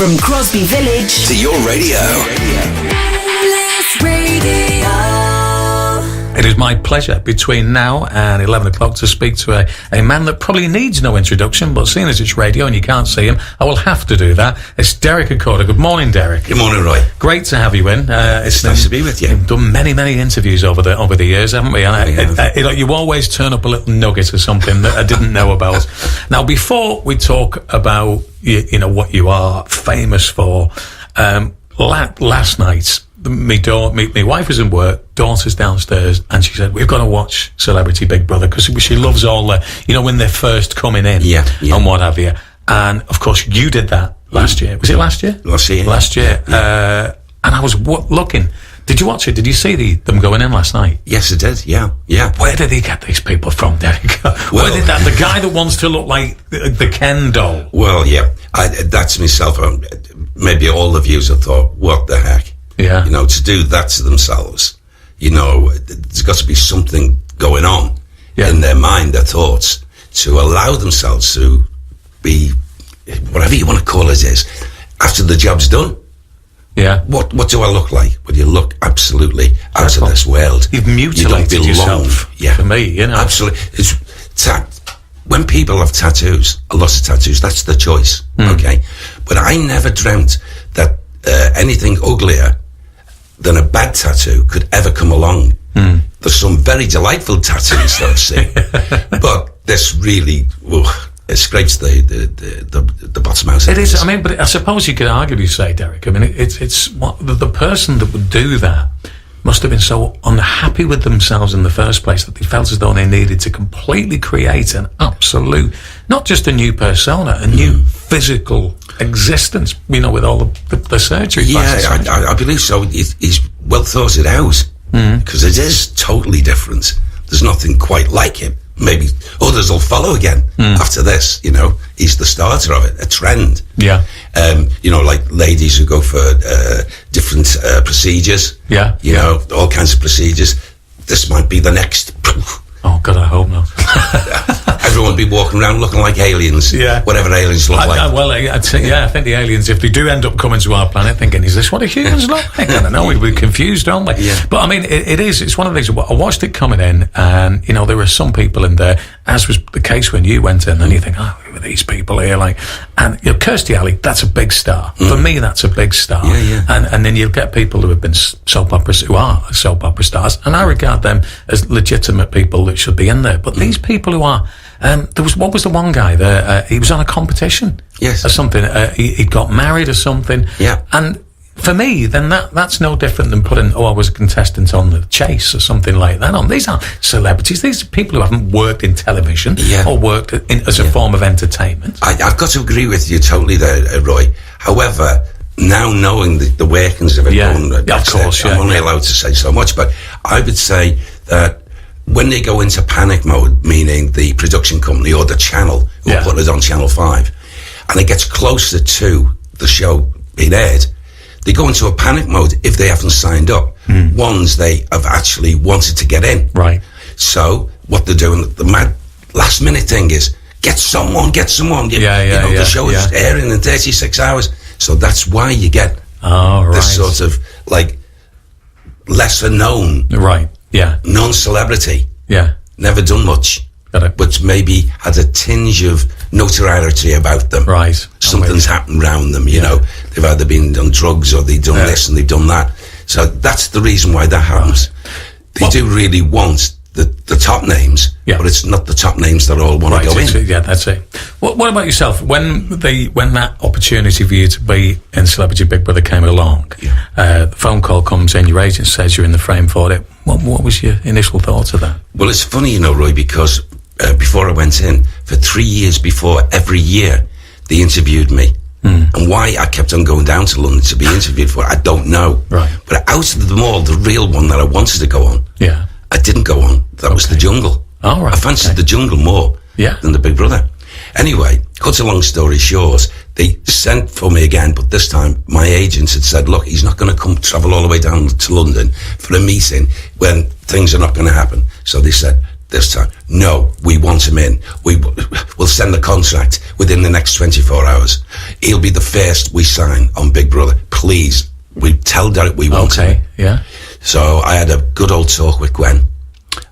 From Crosby Village to your radio. Bliss Radio. It is my pleasure between now and 11 o'clock to speak to a man that probably needs no introduction, but seeing as it's radio and you can't see him, I will have to do that. It's Derek Acorah. Good morning, Derek. Good morning, Roy. Great to have you in. It's nice to be with you. We've done many interviews over the years, haven't we? And you always turn up a little nugget or something that I didn't know about. Now, before we talk about you know what you are famous for, last night, my wife was in work, daughter's downstairs, and she said, we've got to watch Celebrity Big Brother, because she loves all the, you know, when they're first coming in and what have you. And, of course, you did that last year. Was it last year? Last year. And I was looking. Did you watch it? Did you see them going in last night? Yes, I did, yeah. Where did he get these people from, Derek? Where did the guy that wants to look like the Ken doll? Well, yeah, that's myself. Maybe all the viewers have thought, what the heck? Yeah. You know, to do that to themselves, you know, there's got to be something going on in their mind, their thoughts, to allow themselves to be, whatever you want to call it is, after the job's done. Yeah. What do I look like? Well, you look absolutely out of this world. You've mutilated yourself. Yeah. For me, you know. Absolutely. When people have tattoos, a lot of tattoos, that's their choice. Okay. But I never dreamt that anything uglier than a bad tattoo could ever come along. There's some very delightful tattoos that I've seen, but this really, it scrapes the bottom out. It is. I mean, but I suppose you could arguably say, Derek. I mean, it's what the person that would do that must have been so unhappy with themselves in the first place that they felt as though they needed to completely create an absolute, not just a new persona, a new physical existence, you know, with all the surgery. Yeah, I believe so. He's well thought it out, because it is totally different. There's nothing quite like it. Maybe others will follow again after this, you know. He's the starter of it, a trend. Yeah. You know, like ladies who go for different procedures. Yeah. You know, all kinds of procedures. This might be the next. Oh, God, I hope not. Everyone will be walking around looking like aliens. Yeah. Whatever aliens look like. I'd say, I think the aliens, if they do end up coming to our planet thinking, is this what the humans look like? I don't know, we'd be confused, don't we? Yeah. But, I mean, it's one of these, I watched it coming in, and, you know, there were some people in there, as was the case when you went in, and you think, who are these people here? Like, and, you know, Kirstie Alley, that's a big star. For me, that's a big star. Yeah. And then you'll get people who have been who are soap opera stars, and I regard them as legitimate people that should be in there. But these people who are, what was the one guy there? He was on a competition, or something. He got married or something. Yeah. And for me, then that's no different than putting, I was a contestant on The Chase or something like that on. These aren't celebrities. These are people who haven't worked in television or worked as a form of entertainment. I've got to agree with you totally there, Roy. However, now knowing the workings of it, of course, I'm only allowed to say so much, but I would say that when they go into panic mode, meaning the production company or the channel who put it on Channel 5, and it gets closer to the show being aired, they go into a panic mode if they haven't signed up. Ones they have actually wanted to get in. Right. So what they're doing, the mad last minute thing is, get someone. The show is airing in 36 hours. So that's why you get this sort of, like, lesser known. Right. Yeah. Non-celebrity. Yeah. Never done much. But maybe had a tinge of notoriety about them. Right. Something's happened around them, you know. They've either been on drugs or they've done this and they've done that. So that's the reason why that happens. They do really want the top names, but it's not the top names that all want to go in. Yeah, that's it. What about yourself? When that opportunity for you to be in Celebrity Big Brother came along, the phone call comes in, your agent says you're in the frame for it. What was your initial thoughts of that? Well, it's funny, you know, Roy, because before I went in, for 3 years before, every year, they interviewed me. And why I kept on going down to London to be interviewed for, I don't know. Right. But out of them all, the real one that I wanted to go on, I didn't go on. That was The Jungle. Oh, right. I fancied The Jungle more than the Big Brother. Anyway, cut a long story short, they sent for me again, but this time my agent had said, look, he's not going to travel all the way down to London for a meeting when things are not going to happen. So they said, this time. No, we want him in. We'll send the contract within the next 24 hours. He'll be the first we sign on Big Brother. Please, we tell Derek we want him. Okay, yeah. So I had a good old talk with Gwen,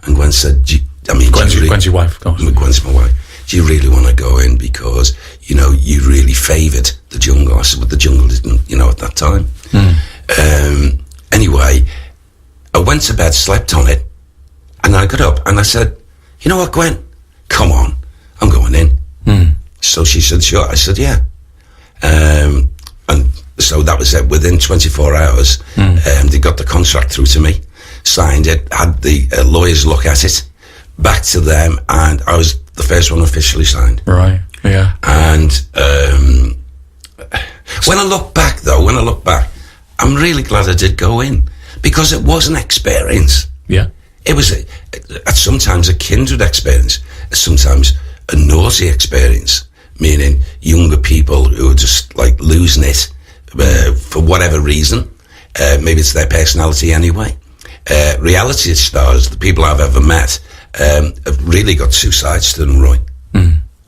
and Gwen said, Gwen's your wife, of course. Gwen's my wife. Do you really want to go in because, you know, you really favoured the jungle? I said, well, the jungle didn't, you know, at that time. Anyway, I went to bed, slept on it, and I got up and I said, you know what, Gwen? Come on, I'm going in. So she said, sure. I said, yeah. And so that was it. Within 24 hours, they got the contract through to me, signed it, had the lawyers look at it, back to them, and I was the first one officially signed. Right, yeah. And when I look back, I'm really glad I did go in, because it was an experience. Yeah. It was sometimes a kindred experience, sometimes a naughty experience, meaning younger people who are just like losing it for whatever reason. Maybe it's their personality anyway. Reality stars, the people I've ever met, have really got two sides to them, Roy.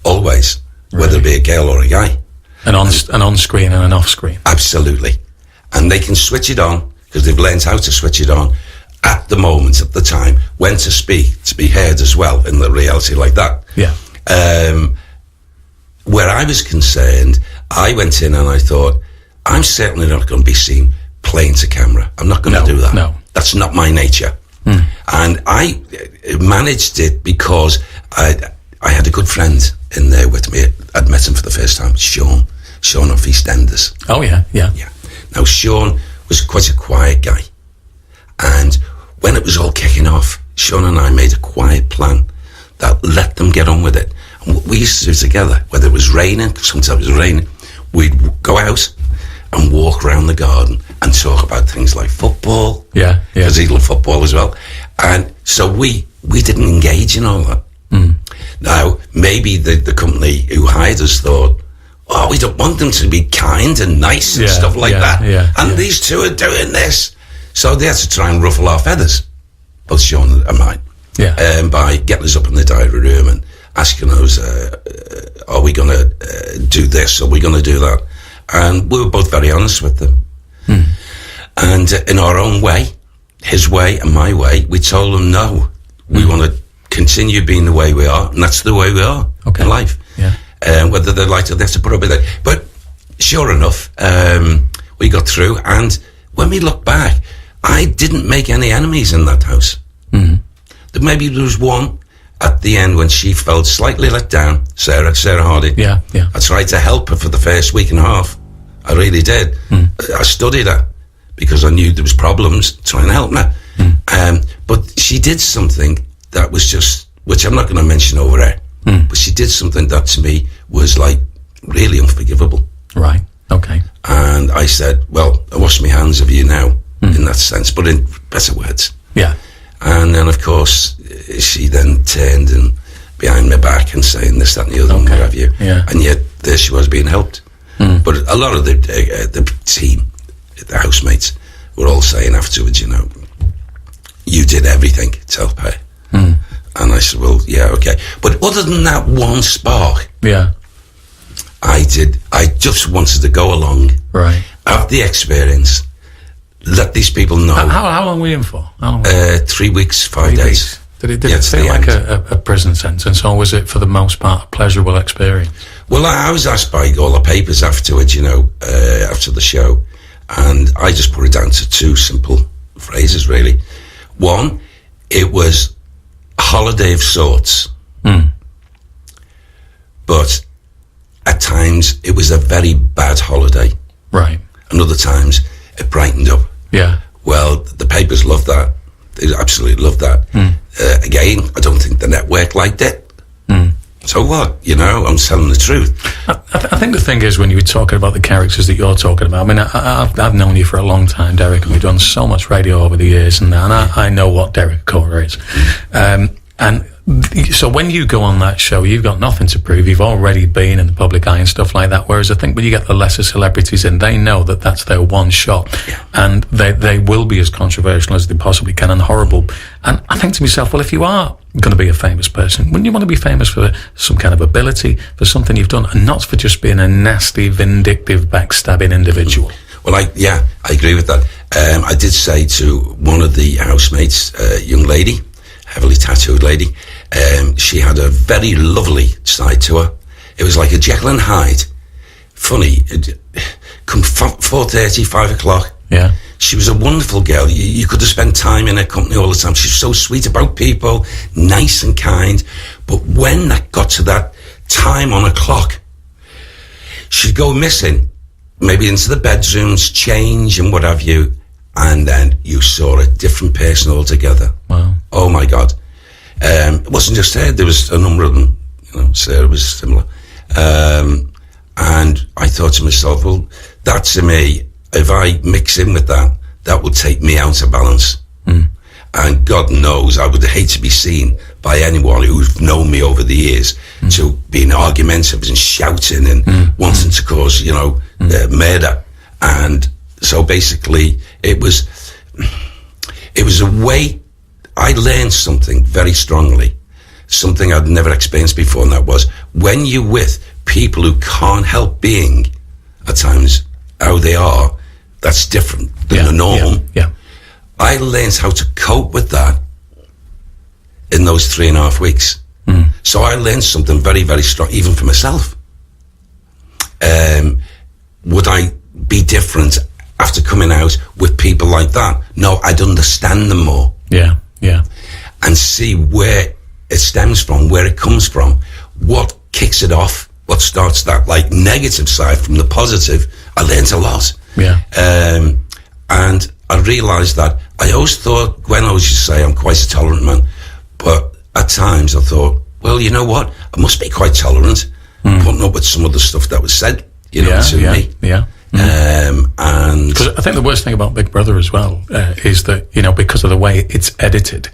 Always, whether it be a girl or a guy. An on-screen and an off-screen. Absolutely. And they can switch it on, because they've learned how to switch it on at the moment, at the time, when to speak, to be heard as well in the reality like that. Yeah. Where I was concerned, I went in and I thought, I'm certainly not going to be seen playing to camera. I'm not going to do that. No. That's not my nature. And I managed it because I had a good friend in there with me. I'd met him for the first time, Sean of EastEnders. Oh, yeah. Now, Sean was quite a quiet guy. And when it was all kicking off, Sean and I made a quiet plan that let them get on with it. And what we used to do together, whether it was raining, sometimes it was raining, we'd go out and walk around the garden and talk about things like football. Yeah. Because he loved football as well. And so we didn't engage in all that. Now, maybe the company who hired us thought, oh, we don't want them to be kind and nice and stuff like that. And these two are doing this. So they had to try and ruffle our feathers, both Sean and mine, by getting us up in the diary room and asking us, are we going to do this? Are we going to do that? And we were both very honest with them. And in our own way, his way and my way, we told them, no, we want to continue being the way we are, and that's the way we are in life. Whether they like it, they have to put up with it. But sure enough, we got through, and when we look back, I didn't make any enemies in that house. Maybe there was one at the end when she felt slightly let down, Sarah Hardy. I tried to help her for the first week and a half. I really did. I studied her because I knew there was problems, trying to help her. But she did something that was just, which I'm not going to mention over there, but she did something that to me was like really unforgivable. Right, okay. And I said, well, I wash my hands of you now, in that sense, but in better words. Yeah. And then, of course, she then turned and behind my back and saying this, that, and the other, and what have you. Yeah. And yet there she was being helped. But a lot of the team, the housemates, were all saying afterwards, you know, you did everything to help her. And I said, well, yeah, okay. But other than that one spark, I just wanted to go along, have the experience, let these people know. How long were you in for? 3 weeks, 5 days. Did it feel like a prison sentence, or was it for the most part a pleasurable experience? Well, I was asked by all the papers afterwards, you know, after the show, and I just put it down to two simple phrases, really. One, it was a holiday of sorts, but at times it was a very bad holiday. Right. And other times it brightened up. Yeah. Well, the papers loved that. They absolutely loved that. Again, I don't think the network liked it. So what? You know, I'm telling the truth. I think the thing is, when you were talking about the characters that you're talking about, I mean, I've known you for a long time, Derek, and we've done so much radio over the years, and I know what Derek Acorah is. And so when you go on that show, you've got nothing to prove. You've already been in the public eye and stuff like that. Whereas I think when you get the lesser celebrities in, they know that that's their one shot, and they will be as controversial as they possibly can and horrible. And I think to myself, well, if you are going to be a famous person? Wouldn't you want to be famous for some kind of ability, for something you've done, and not for just being a nasty, vindictive, backstabbing individual? Well, I agree with that. I did say to one of the housemates, a young lady, heavily tattooed lady, she had a very lovely side to her. It was like a Jekyll and Hyde. Funny, come 4:30, 5 o'clock. Yeah. She was a wonderful girl. You could have spent time in her company all the time. She was so sweet about people, nice and kind. But when that got to that time on a clock, she'd go missing, maybe into the bedrooms, change and what have you, and then you saw a different person altogether. Wow. Oh my God. It wasn't just her, there was a number of them. Sarah was similar. And I thought to myself, well, that to me, if I mix in with that, that would take me out of balance. And God knows I would hate to be seen by anyone who's known me over the years to being argumentative and shouting and wanting to cause, murder. And so basically it was a way. I learned something very strongly, something I'd never experienced before, and that was when you're with people who can't help being at times how they are, that's different than the norm. Yeah. I learned how to cope with that in those 3.5 weeks. So I learned something very, very strong, even for myself. Would I be different after coming out with people like that? No, I'd understand them more. Yeah. And see where it stems from, where it comes from, what kicks it off, what starts that like negative side from the positive. I learned a lot. Yeah. And I realised that I always thought, Gwen always used to say I'm quite a tolerant man, but at times I thought, well, you know what? I must be quite tolerant, putting up with some of the stuff that was said, to me. Yeah. And because I think the worst thing about Big Brother as well is that, because of the way it's edited,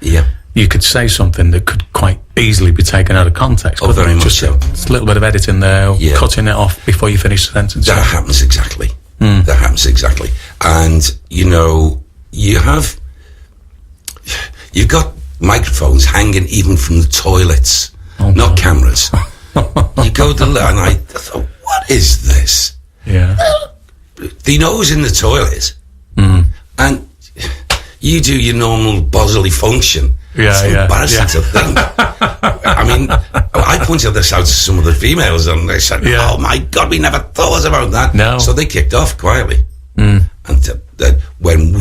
you could say something that could quite easily be taken out of context. Oh, very much just so. Just a little bit of editing there, cutting it off before you finish the sentence. That happens exactly. That happens exactly. And, you've got microphones hanging even from the toilets, not cameras. You go to and I thought, what is this? Yeah. He knows in the toilet, and you do your normal bodily function. It's embarrassing to think. I mean, I pointed this out to some of the females, and they said, "Oh my God, we never thought about that." No. So they kicked off quietly. And when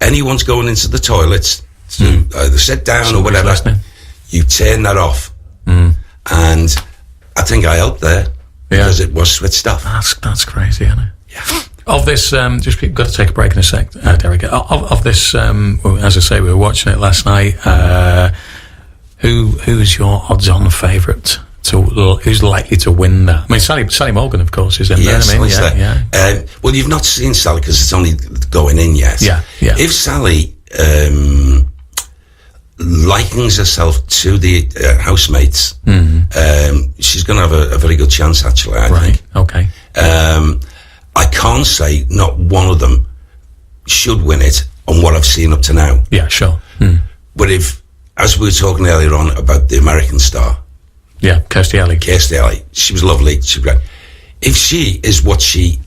anyone's going into the toilets to either sit down or whatever, you turn that off. And I think I helped there. Because it was switched off. That's crazy, isn't it? Yeah. Of this, we've got to take a break in a sec, Derek. Of this, as I say, we were watching it last night. Who's your odds-on favourite? Who's likely to win that? I mean, Sally Morgan, of course, is in there. I mean, well, you've not seen Sally because it's only going in yet. Yeah. If Sally likens herself to the housemates, she's going to have a very good chance, actually, I think. Okay. I can't say not one of them should win it on what I've seen up to now. Yeah, sure. But as we were talking earlier on about the American star. Yeah, Kirstie Alley. She was lovely. She was great. If she is what she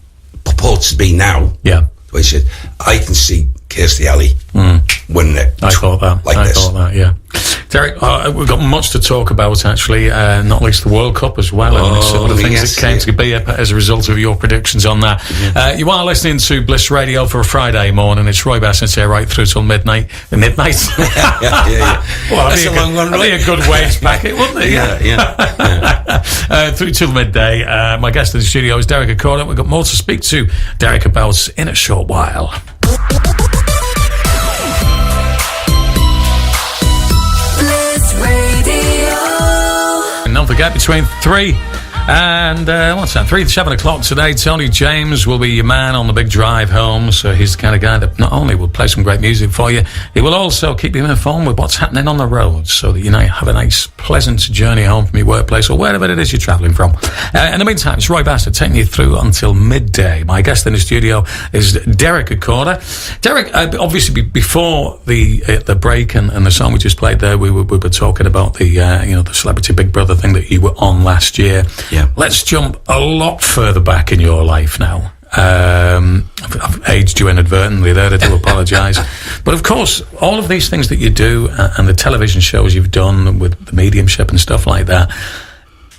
purports to be now, the way she is, I can see Kirstie Alley winning it. I thought that, yeah. Derek, we've got much to talk about, actually, not least the World Cup as well, and some of the things that came to be as a result of your predictions on that. You are listening to Bliss Radio for a Friday morning. It's Roy Basnett here right through till midnight. Midnight? Yeah. Well, that's a long one, really. A good wage packet, wouldn't it? Yeah. Through till midday. My guest in the studio is Derek Acorah. We've got more to speak to Derek about in a short while. And don't forget, between 3 And what's that? 3 to 7 o'clock today. Tony James will be your man on the big drive home. So he's the kind of guy that not only will play some great music for you, he will also keep you informed with what's happening on the road, so that you know you have a nice, pleasant journey home from your workplace or wherever it is you're travelling from. In the meantime, it's Roy Basnett taking you through until midday. My guest in the studio is Derek Acorah. Derek, obviously, before the break and the song we just played there, we were talking about the the Celebrity Big Brother thing that you were on last year. Yeah. Let's jump a lot further back in your life now. I've aged you inadvertently there, I do apologise. But of course, all of these things that you do and the television shows you've done with the mediumship and stuff like that,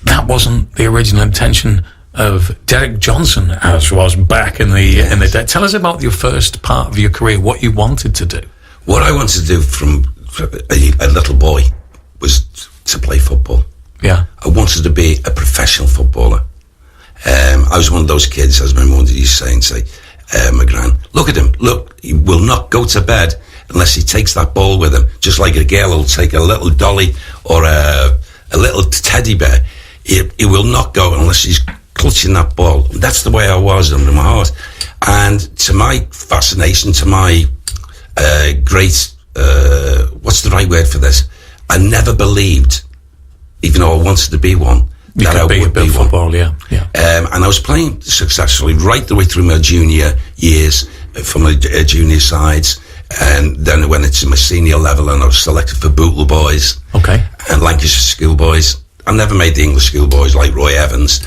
that wasn't the original intention of Derek Johnson, as was back in the day. Tell us about your first part of your career, what you wanted to do. What I wanted to do from a little boy was to play football. Yeah. I wanted to be a professional footballer. I was one of those kids, as my mum used to say, my gran, look at him, look, he will not go to bed unless he takes that ball with him, just like a girl will take a little dolly or a little teddy bear. He will not go unless he's clutching that ball. That's the way I was under my heart. And to my fascination, to my great, what's the right word for this? I never believed, even though I wanted to be one, that I would be football, one. Yeah. And I was playing successfully right the way through my junior years, from my junior sides, and then I went into my senior level and I was selected for Bootle Boys. Okay. And Lancashire Schoolboys. I never made the English schoolboys like Roy Evans,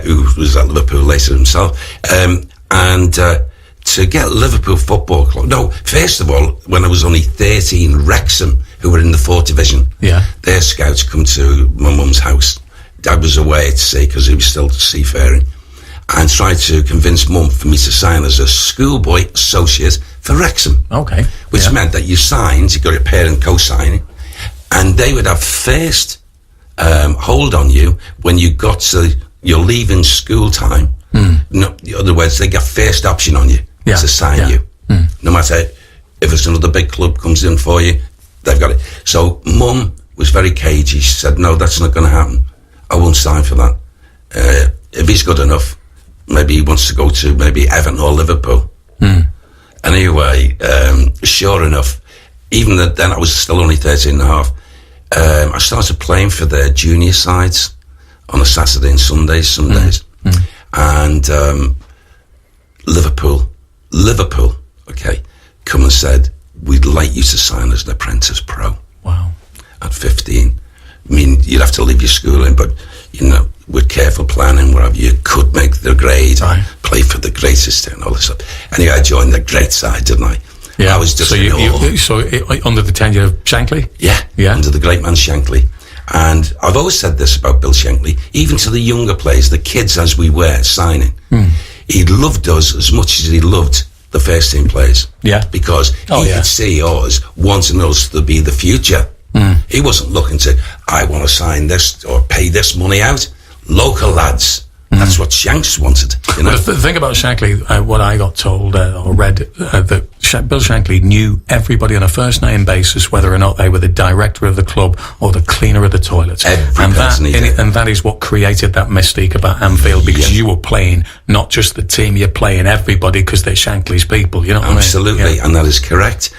who was at Liverpool later himself. And to get Liverpool Football Club, no, first of all, when I was only 13, Wrexham, who were in the 4th division, their scouts come to my mum's house. Dad was away at sea because he was still seafaring, and tried to convince mum for me to sign as a schoolboy associate for Wrexham. Okay. Which meant that you signed, you got a parent co-signing, and they would have first hold on you when you got to your leaving school time. No, in other words, they got first option on you to sign you. No matter if it's another big club comes in for you, they've got it. So mum was very cagey. She said, no, that's not going to happen. I won't sign for that. If he's good enough, maybe he wants to go to maybe Everton or Liverpool. Anyway, sure enough, even then I was still only 13 and a half. I started playing for their junior sides on a Saturday and Sundays. And Liverpool, okay, come and said, we'd like you to sign as an apprentice pro. Wow. At 15. I mean, you'd have to leave your schooling, but, you know, with careful planning, wherever you could make the grade, play for the greatest and all this stuff. Anyway, I joined the great side, didn't I? Yeah. I was just under the tenure of Shankly? Yeah, under the great man Shankly. And I've always said this about Bill Shankly, even to the younger players, the kids as we were signing, he loved us as much as he loved the first team players. Yeah. Because he could see us wanting us to be the future. He wasn't looking to, I want to sign this or pay this money out. Local lads. That's what Shanks wanted. You know? Well, the thing about Shankly, what I got told or read, that Bill Shankly knew everybody on a first name basis, whether or not they were the director of the club or the cleaner of the toilets. And that is what created that mystique about Anfield, because you were playing not just the team, you're playing everybody because they're Shankly's people. You know what I mean? Absolutely, and that is correct.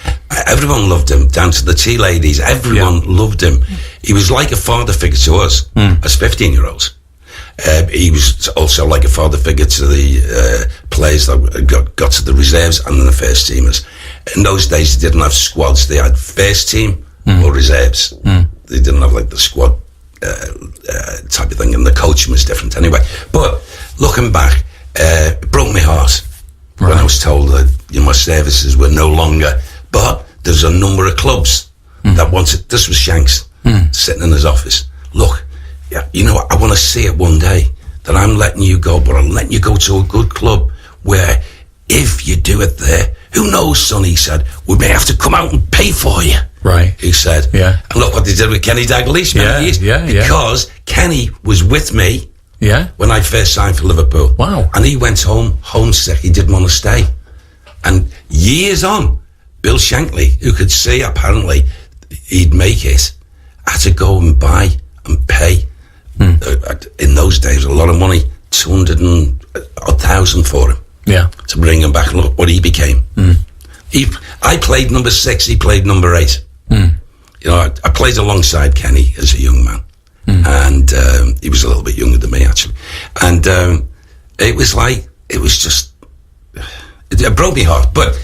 Everyone loved him, down to the tea ladies. Everyone loved him. He was like a father figure to us as 15-year-olds. He was also like a father figure to the players that got to the reserves and the first teamers. In those days, they didn't have squads. They had first team or reserves. They didn't have like the squad type of thing, and the coaching was different anyway. But looking back, it broke my heart when I was told that my services were no longer. But there's a number of clubs that wanted. This was Shanks sitting in his office. Look. Yeah, you know what? I want to see it one day that I'm letting you go, but I'm letting you go to a good club where if you do it there, who knows, son, he said, we may have to come out and pay for you. Right. He said. Yeah. And look what they did with Kenny Dalglish. Because Kenny was with me when I first signed for Liverpool. Wow. And he went home homesick. He didn't want to stay. And years on, Bill Shankly, who could see apparently he'd make it, had to go and buy and pay In those days, a lot of money, 200,000 for him. Yeah. To bring him back. Look what he became. I played number 6, he played number 8. You know, I played alongside Kenny as a young man. And he was a little bit younger than me, actually. And it was just, it broke me heart. But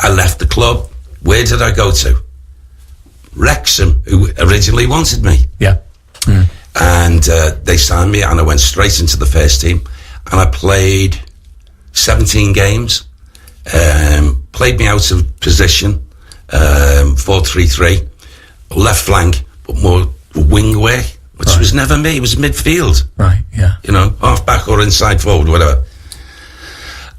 I left the club. Where did I go to? Wrexham, who originally wanted me. Yeah. And they signed me, and I went straight into the first team. And I played 17 games. Played me out of position, 4-3-3, left flank, but more wing way, which was never me. It was midfield. Right, yeah. You know, half back or inside forward, whatever.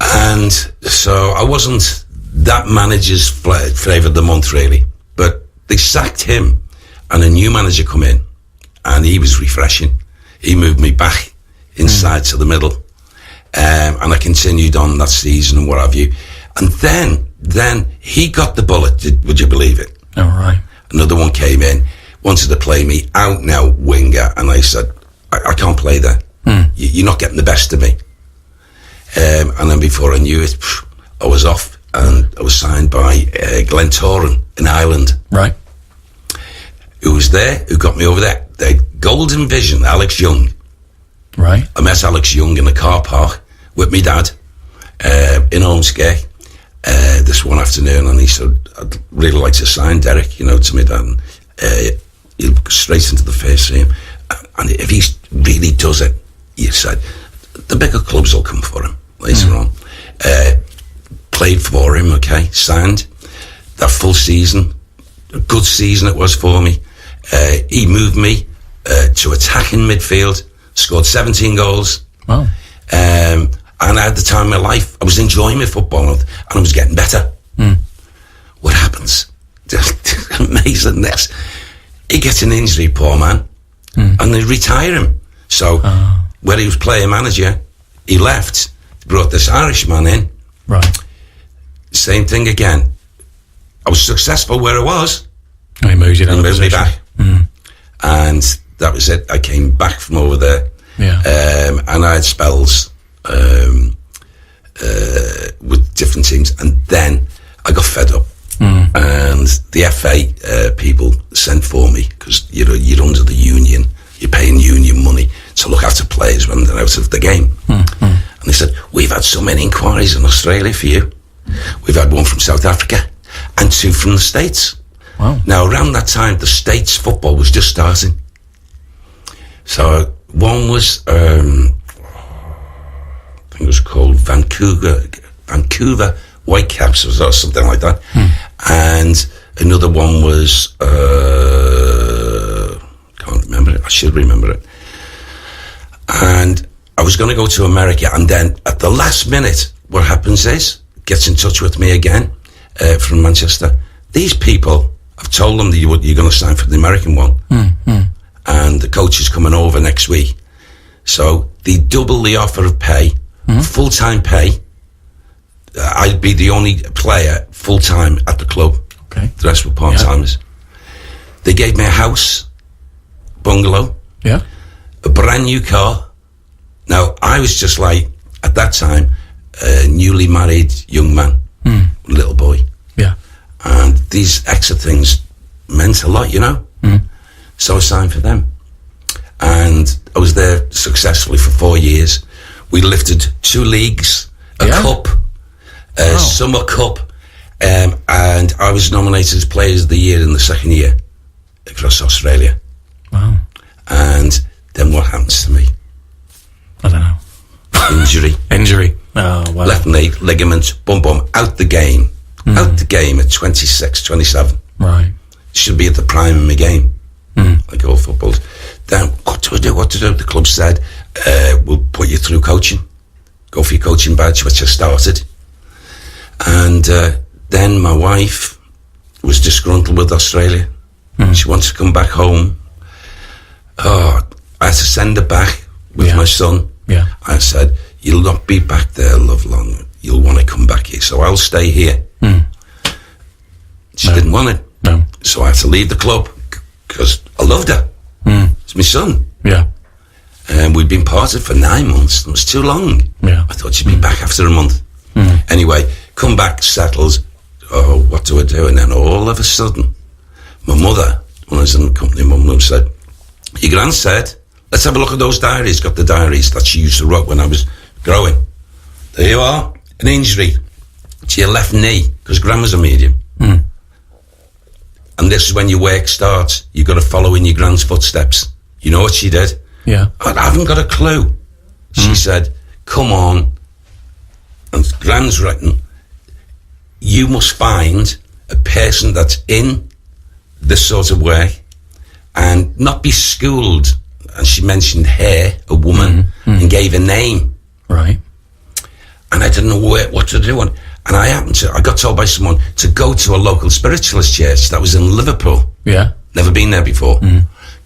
And so I wasn't that manager's flavour of the month, really. But they sacked him, and a new manager come in, and he was refreshing. He moved me back inside to the middle. And I continued on that season and what have you. And then he got the bullet, would you believe it? All right. Another one came in, wanted to play me out now winger, and I said, I can't play that. You're not getting the best of me. And then before I knew it, I was off, and I was signed by Glentoran in Ireland. Right. Who was there, who got me over there. The Golden Vision, Alex Young. Right. I met Alex Young in the car park with me dad in Ormskirk this one afternoon, and he said, I'd really like to sign Derek, you know, to me dad. And he'll go straight into the first team. And if he really does it, he said, the bigger clubs will come for him later on. Played for him, okay, signed. That full season, a good season it was for me. He moved me to attacking midfield, scored 17 goals. Wow. And at the time of my life, I was enjoying my football, and I was getting better. What happens? Just amazing. Next, he gets an injury, poor man, and they retire him. So, where he was player manager, he left, brought this Irishman in. Right. Same thing again. I was successful where I was. And he moved you down He the moved me position. back. And that was it. I came back from over there. Yeah. And I had spells with different teams, and then I got fed up. And the FA people sent for me, because you're under the union, you're paying union money to look after players when they're out of the game. And they said, we've had so many inquiries in Australia for you. We've had one from South Africa and 2 from the States. Wow. Now, around that time, the States football was just starting. So one was, I think it was called Vancouver Whitecaps or something like that. And another one was, can't remember it. I should remember it. And I was going to go to America, and then at the last minute, what happens is, gets in touch with me again from Manchester. These people, I've told them that you're going to sign for the American one. And the coach is coming over next week. So they double the offer of pay, full-time pay. I'd be the only player full-time at the club. Okay. The rest were part-timers. Yeah. They gave me a house, bungalow, Yeah. a brand new car. Now, I was just like, at that time, a newly married young man, little boy. Yeah. And these extra things meant a lot, you know. So I signed for them. And I was there successfully for 4 years. We lifted 2 leagues, a cup, a summer cup, and I was nominated as Players of the Year in the second year across Australia. Wow. And then what happens to me? I don't know. Injury. Oh, wow. Left knee, ligament, bum, out the game. Out the game at 26, 27. Right. Should be at the prime of my game. Like all footballers. Then, what to do? The club said, we'll put you through coaching. Go for your coaching badge, which I started. And then my wife was disgruntled with Australia. She wanted to come back home. Oh, I had to send her back with my son. Yeah. I said, you'll not be back there, love, long. You'll want to come back here, so I'll stay here. She didn't want it. No. So I had to leave the club, because I loved her. It's my son. Yeah. We'd been parted for 9 months. It was too long. Yeah. I thought she'd be back after a month. Anyway, come back, settled. Oh, what do I do? And then all of a sudden, my mother, when I was in the company, my mum said, your gran said, let's have a look at those diaries. Got the diaries that she used to write when I was growing. There you are, an injury to your left knee, because grandma's a medium. And this is when your work starts. You've got to follow in your gran's footsteps. You know what she did? Yeah. I haven't got a clue. She said, come on. And Gran's written, you must find a person that's in this sort of way and not be schooled. And she mentioned her, a woman, and gave a name. Right. And I didn't know what to do. And I got told by someone to go to a local spiritualist church that was in Liverpool. Yeah. Never been there before.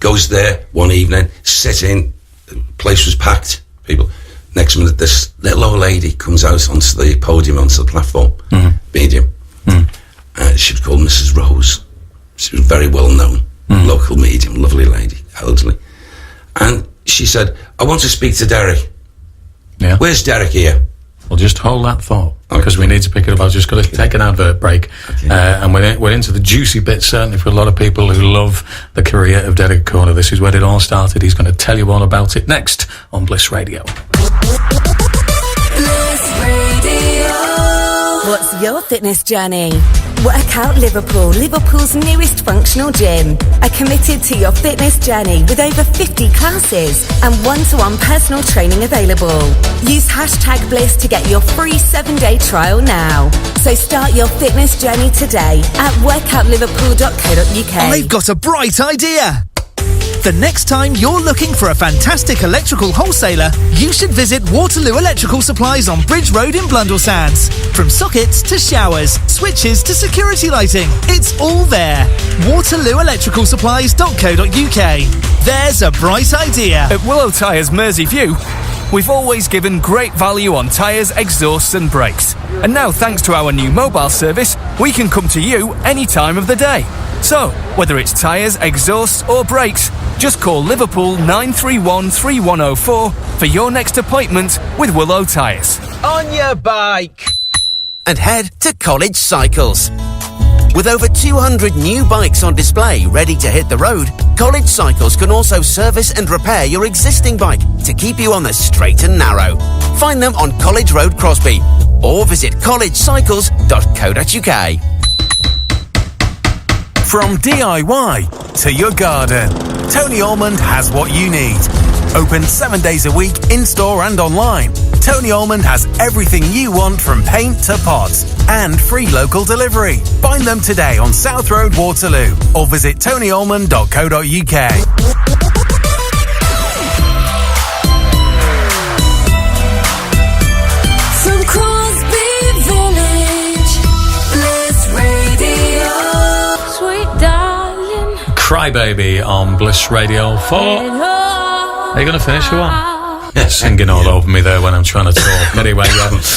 Goes there one evening, sit in, the place was packed, people. Next minute, this little old lady comes out onto the podium, onto the platform, medium. She was called Mrs. Rose. She was very well known, local medium, lovely lady, elderly. And she said, I want to speak to Derek. Yeah. Where's Derek here? Well, just hold that thought, because we need to pick it up. I've just got to take an advert break. Okay. And we're into the juicy bit, certainly for a lot of people who love the career of Derek Acorah. This is where it all started. He's going to tell you all about it next on Bliss Radio. Bliss Radio. What's your fitness journey? Workout Liverpool, Liverpool's newest functional gym, are committed to your fitness journey with over 50 classes and one-to-one personal training available. Use hashtag Bliss to get your free 7-day trial now. So start your fitness journey today at workoutliverpool.co.uk. I've got a bright idea! The next time you're looking for a fantastic electrical wholesaler, you should visit Waterloo Electrical Supplies on Bridge Road in Blundellsands. From sockets to showers, switches to security lighting, it's all there. WaterlooElectricalSupplies.co.uk. There's a bright idea. At Willow Tyres Merseyview, we've always given great value on tyres, exhausts and brakes. And now, thanks to our new mobile service, we can come to you any time of the day. So, whether it's tyres, exhausts or brakes, just call Liverpool 931 3104 for your next appointment with Willow Tyres. On your bike! And head to College Cycles. With over 200 new bikes on display ready to hit the road, College Cycles can also service and repair your existing bike to keep you on the straight and narrow. Find them on College Road, Crosby, or visit collegecycles.co.uk. From DIY to your garden, Tony Almond has what you need. Open 7 days a week, in-store and online. Tony Almond has everything you want, from paint to pots, and free local delivery. Find them today on South Road, Waterloo, or visit tonyalmond.co.uk. From Crosby Village, Bliss Radio. Sweet darling. Crybaby on Bliss Radio 4. Are you going to finish or what? Singing all over me there when I'm trying to talk. Anyway,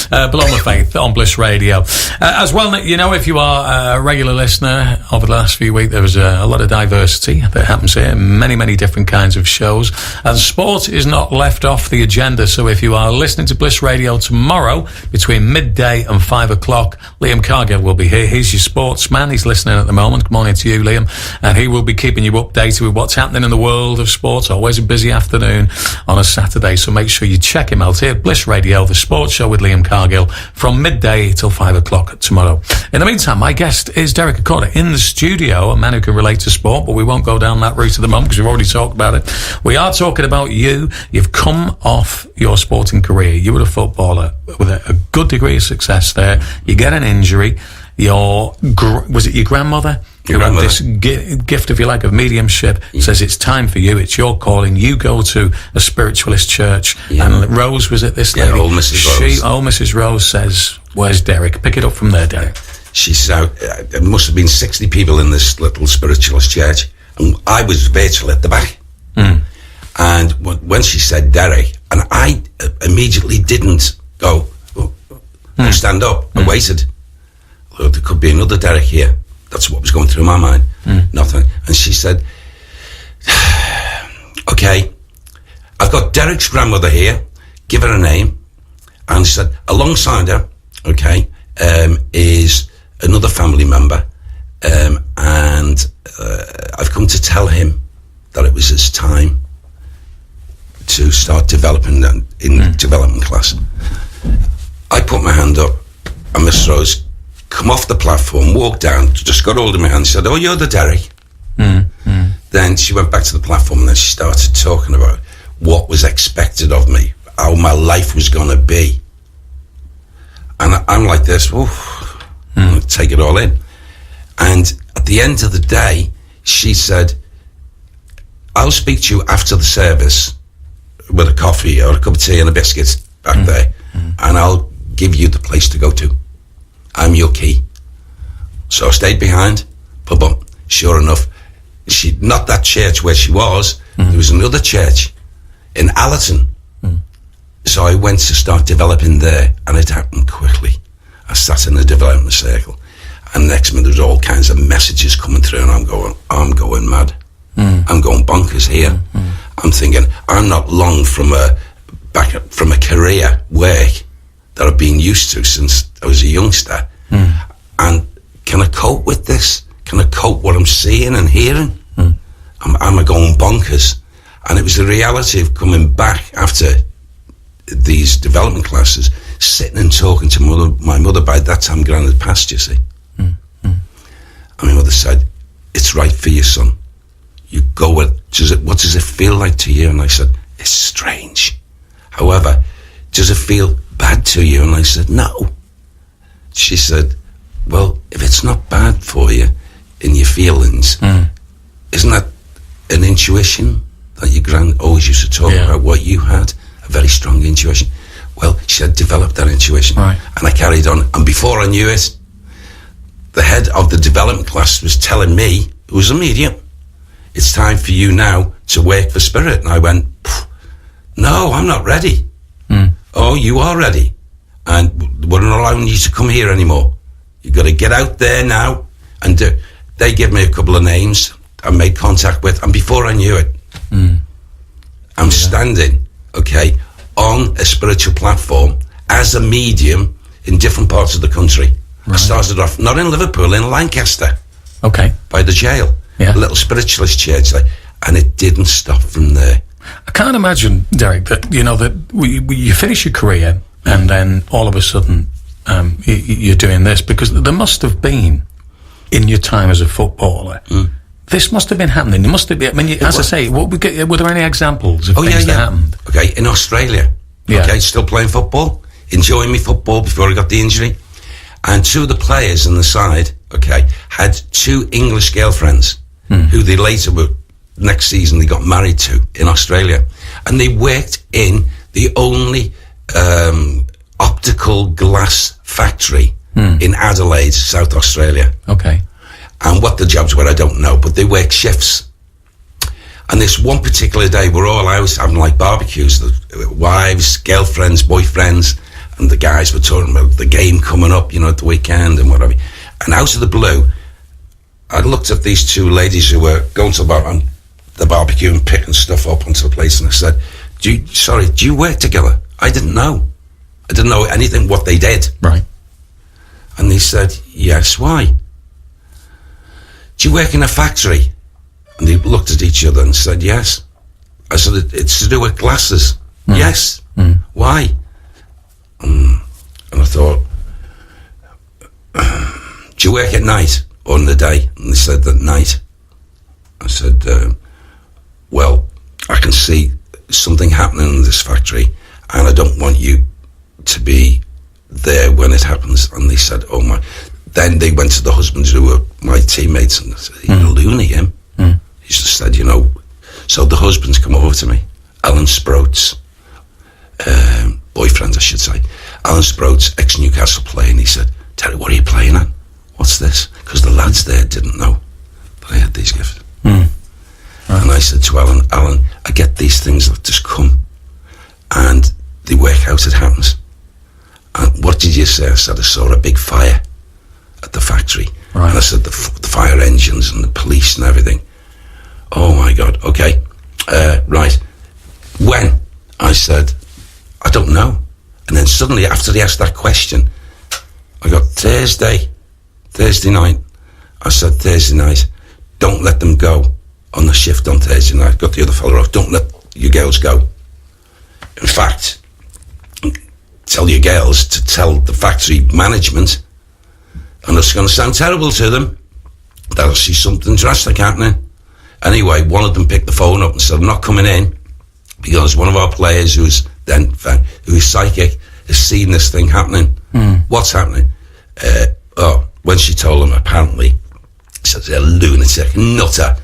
Below My Faith on Bliss Radio. As well, you know, if you are a regular listener over the last few weeks, there was a lot of diversity that happens here. Many, many different kinds of shows. And sport is not left off the agenda. So if you are listening to Bliss Radio tomorrow between midday and 5 o'clock, Liam Cargill will be here. He's your sportsman. He's listening at the moment. Good morning to you, Liam. And he will be keeping you updated with what's happening in the world of sports. Always a busy afternoon on a Saturday. So make sure you check him out here. Bliss Radio, the sports show with Liam Cargill, from midday till 5 o'clock tomorrow. In the meantime, my guest is Derek Acorah in the studio, a man who can relate to sport, but we won't go down that route at the moment because we've already talked about it. We are talking about you. You've come off your sporting career. You were a footballer with a good degree of success there. You get an injury. Was it your grandmother? Who had this gift, if you like, of mediumship, says it's time for you, it's your calling. You go to a spiritualist church, and Rose, was it this lady? Old Mrs. Rose. Old Mrs. Rose says, where's Derek? Pick it up from there, Derek. She's out. There must have been 60 people in this little spiritualist church, and I was virtually at the back. And when she said Derek, and I immediately didn't go, stand up. I waited. Well, there could be another Derek here. That's what was going through my mind. Nothing. And she said, okay, I've got Derek's grandmother here. Give her a name. And she said, alongside her, okay, is another family member. And I've come to tell him that it was his time to start developing in development class. I put my hand up, and Miss Rose come off the platform, walked down, just got hold of my hand and said, oh, you're the Derek. Then she went back to the platform, and then she started talking about what was expected of me, how my life was going to be. And I'm like this, I'm take it all in. And at the end of the day, she said, I'll speak to you after the service with a coffee or a cup of tea and a biscuit back there, and I'll give you the place to go to. I'm your key. So I stayed behind. Boom. Sure enough, not that church where she was, there was another church in Allerton. So I went to start developing there, and it happened quickly. I sat in the development circle, and next minute there was all kinds of messages coming through, and I'm going mad. I'm going bonkers here. I'm thinking, I'm not long from a career work that I've been used to since I was a youngster. And can I cope with this? Can I cope what I'm seeing and hearing? Am I going bonkers? And it was the reality of coming back after these development classes, sitting and talking to my mother. By that time, Gran had passed, you see. And my mother said, it's right for you, son. You go with, what does it feel like to you? And I said, it's strange. However, does it feel bad to you? And I said, no. She said, well, if it's not bad for you in your feelings, isn't that an intuition that your grand always used to talk about, what you had? A very strong intuition. Well, she had developed that intuition. Right. And I carried on. And before I knew it, the head of the development class was telling me, who was a medium, it's time for you now to work for Spirit. And I went, no, I'm not ready. Oh, you are ready. And we're not allowing you to come here anymore. You've got to get out there now and do. They gave me a couple of names I made contact with, and before I knew it, I'm standing, on a spiritual platform as a medium in different parts of the country. Right. I started off not in Liverpool, in Lancaster. By the jail. Yeah. A little spiritualist church there. And it didn't stop from there. I can't imagine, Derek, that you finish your career and then all of a sudden you're doing this, because there must have been, in your time as a footballer, this must have been happening. There must have been, as I say, were there any examples of things that happened? In Australia. Still playing football, enjoying me football before I got the injury. And two of the players on the side, had two English girlfriends who they later were, next season, they got married to in Australia. And they worked in the only optical glass factory in Adelaide, South Australia. And what the jobs were, I don't know, but they worked shifts. And this one particular day, we're all out having like barbecues, the wives, girlfriends, boyfriends, and the guys were talking about the game coming up, at the weekend and whatever. And out of the blue, I looked at these two ladies who were going to the barbecue and picking stuff up onto the place, and I said, do you work together? I didn't know anything what they did. Right. And they said, yes, why? Do you work in a factory? And they looked at each other and said, yes. I said, it's to do with glasses. Yes. Why? And I thought, do you work at night or in the day? And they said, at night. I said, well, I can see something happening in this factory, and I don't want you to be there when it happens. And they said, oh my. Then they went to the husbands who were my teammates, and they said, you're a loony, him. He just said, so the husbands come over to me, Alan Sproats, boyfriend I should say, Alan Sproats, ex-Newcastle player, and he said, Terry, what are you playing at? What's this? Because the lads there didn't know that I had these gifts. And I said to Alan, I get these things that just come, and they work out, it happens. And what did you say? I said, I saw a big fire at the factory. Right. And I said, the fire engines and the police and everything. Oh my God, okay. Right. When? I said, I don't know. And then suddenly, after he asked that question, I got Thursday night. I said, Thursday night, don't let them go on the shift on Thursday night. Got the other fella off, don't let your girls go. In fact, tell your girls to tell the factory management, and it's going to sound terrible to them, that I see something drastic happening. Anyway, one of them picked the phone up and said, I'm not coming in, because one of our players who is psychic has seen this thing happening. What's happening? When she told him, apparently, he said, they're a lunatic, nutter.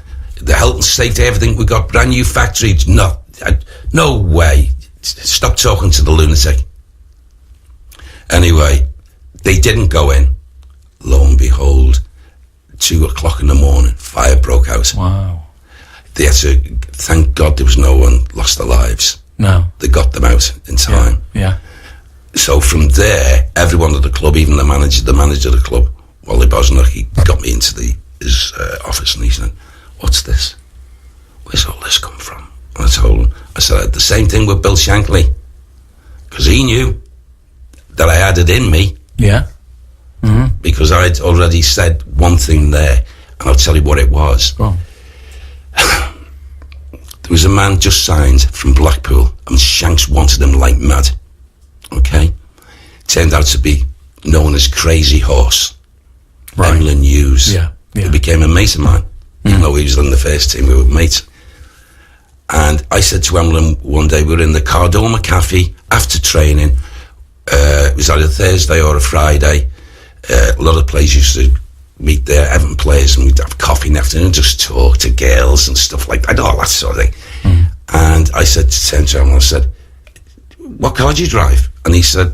The health and safety, everything, we got brand new factories. No way. Stop talking to the lunatic. Anyway, they didn't go in. Lo and behold, 2 o'clock in the morning, fire broke out. Wow. They had to, thank God there was no one lost their lives. No. They got them out in time. Yeah. So from there, everyone at the club, even the manager of the club, Wally Basnett, he got me into his office and he said, what's this? Where's all this come from? And I told him, I said, the same thing with Bill Shankly. Because he knew that I had it in me. Yeah. Mm-hmm. Because I'd already said one thing there, and I'll tell you what it was. Go on. There was a man just signed from Blackpool, and Shanks wanted him like mad. Okay? Turned out to be known as Crazy Horse. Right. Emlyn Hughes. Yeah. He became a mate of mine, even though he was in the first team, we were mates. And I said to Emlyn one day, we were in the Cardoma Cafe after training. It was either a Thursday or a Friday. A lot of players used to meet there, Everton players, and we'd have coffee in the afternoon and just talk to girls and stuff like that, all that sort of thing. And I said to Emlyn, I said, what car do you drive? And he said,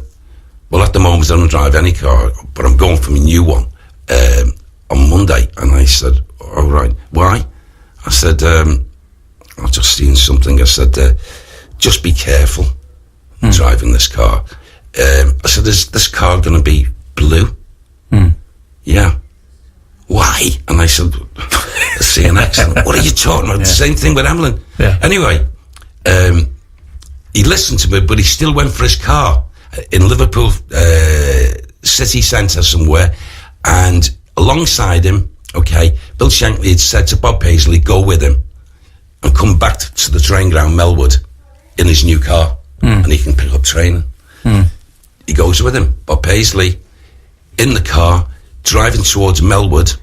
well, at the moment I don't drive any car, but I'm going for my new one on Monday. And I said, all right, why? I said, I've just seen something. I said, just be careful driving this car. I said, is this car going to be blue? Yeah. Why? And I said, see an accident. What are you talking about? Yeah. The same thing with Emlyn. Yeah. Anyway, he listened to me, but he still went for his car in Liverpool city centre somewhere, and alongside him, okay, Bill Shankly had said to Bob Paisley, go with him and come back to the train ground Melwood in his new car, and he can pick up training. He goes with him, Bob Paisley, in the car, driving towards Melwood,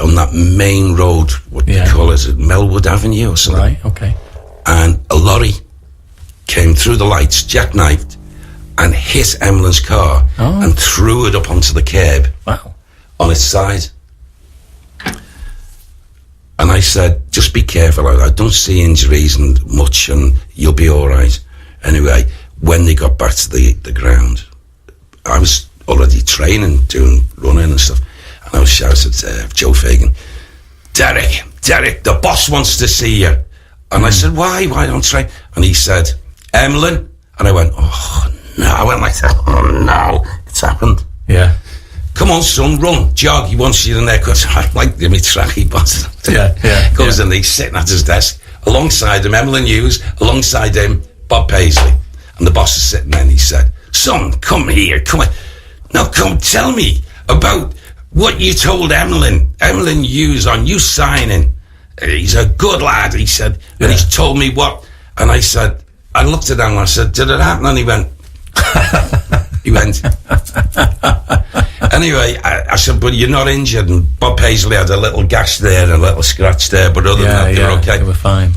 on that main road, what do you call it, Melwood Avenue or something. Right, okay. And a lorry came through the lights, jackknifed, and hit Emlyn's car and threw it up onto the curb. Wow. On its side. And I said, just be careful, I don't see injuries and much, and you'll be all right. Anyway, when they got back to the ground, I was already training, doing running and stuff, and I was shouting at Joe Fagan, Derek, the boss wants to see you. And I said, why don't I train? And he said, Emlyn. And I went, oh no. I went like that, oh no, it's happened. Yeah. Come on, son, run, jog. He wants you in there because I like the tracky boss. Goes in, he's sitting at his desk. Alongside him, Emlyn Hughes. Alongside him, Bob Paisley. And the boss is sitting there and he said, son, come here, come on. Now come tell me about what you told Emlyn Hughes on you signing. He's a good lad, he said. And he's told me what. And I said, I looked at him and I said, did it happen? And he went, Anyway, I said, but you're not injured. And Bob Paisley had a little gash there and a little scratch there, but other than that, they're okay. They were fine.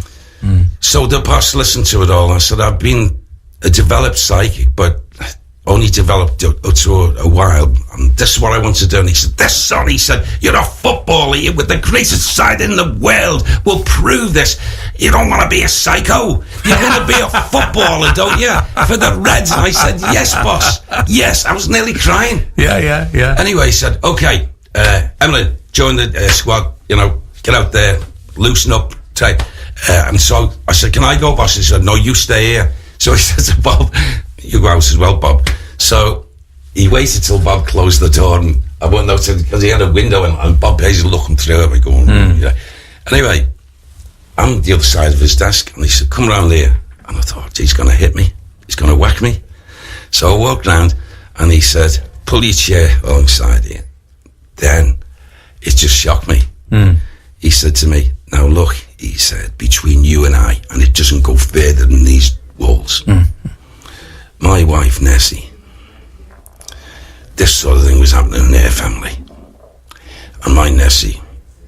So the boss listened to it all. I said, I've been a developed psychic, but only developed to a while. And this is what I want to do. And he said, he said, you're a footballer. You're with the greatest side in the world. We'll prove this. You don't want to be a psycho. You want to be a footballer, don't you? For the Reds. And I said, yes, boss. Yes. I was nearly crying. Yeah. Anyway, he said, okay, Emlyn, join the squad. You know, get out there, loosen up, tight. And so I said, can I go, boss? He said, no, you stay here. So he said to Bob, you go out as well, Bob. So he waited till Bob closed the door, and I went out because he had a window, and Bob Paisley looking through it, going, yeah. Anyway, I'm the other side of his desk, and he said, come round here. And I thought, he's going to hit me. He's going to whack me. So I walked round and he said, pull your chair alongside you. Then it just shocked me. He said to me, now look, he said, between you and I, and it doesn't go further than these walls. My wife, Nessie, this sort of thing was happening in their family. And my Nessie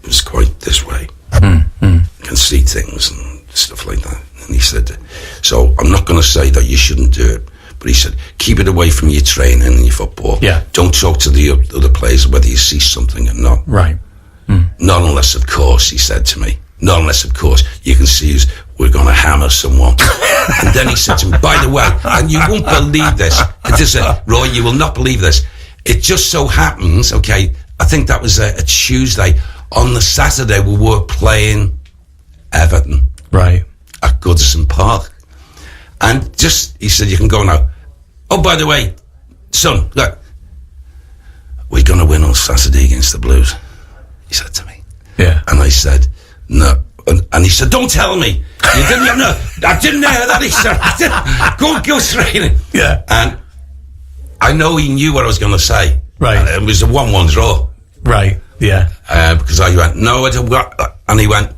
was quite this way. Can see things and stuff like that. And he said, so I'm not going to say that you shouldn't do it, but he said, keep it away from your training and your football. Yeah. Don't talk to the other players whether you see something or not. Right. Not unless, of course, he said to me, not unless, of course, you can see us, we're going to hammer someone. And then he said to me, by the way, and you won't believe this, Roy, you will not believe this. It just so happens, okay, I think that was a Tuesday. On the Saturday, we were playing Everton. Right. At Goodison Park. And just, he said, you can go now. Oh, by the way, son, look, we're going to win on Saturday against the Blues. He said to me. Yeah. And I said, no. And he said, don't tell me. You didn't know. I didn't hear that. He said, go straight in. Yeah. And I know he knew what I was going to say. Right. And it was a 1-1 draw. Right. Yeah. Because I went, no, I don't. And he went,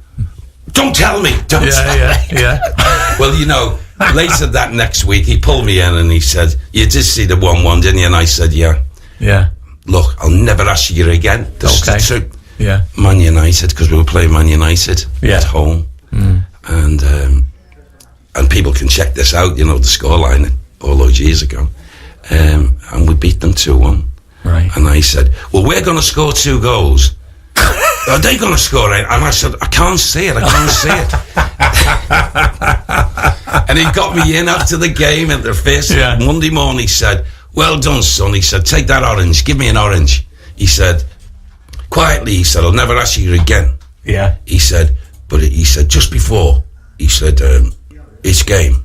don't tell me. Don't tell me. Yeah. Well, you know, later that next week, he pulled me in and he said, you did see the 1-1, didn't you? And I said, yeah. Yeah. Look, I'll never ask you again. This is the truth. Yeah. Man United, because we were playing Man United at home. And people can check this out, you know, the scoreline all those years ago. And we beat them 2-1. Right. And I said, well, we're going to score 2 goals. Are they going to score it? And I said, I can't see it. And he got me in after the game at the first Monday morning. He said, well done, son. He said, take that orange. Give me an orange. He said, quietly, he said, I'll never ask you again. Yeah. He said, just before, he said, each game,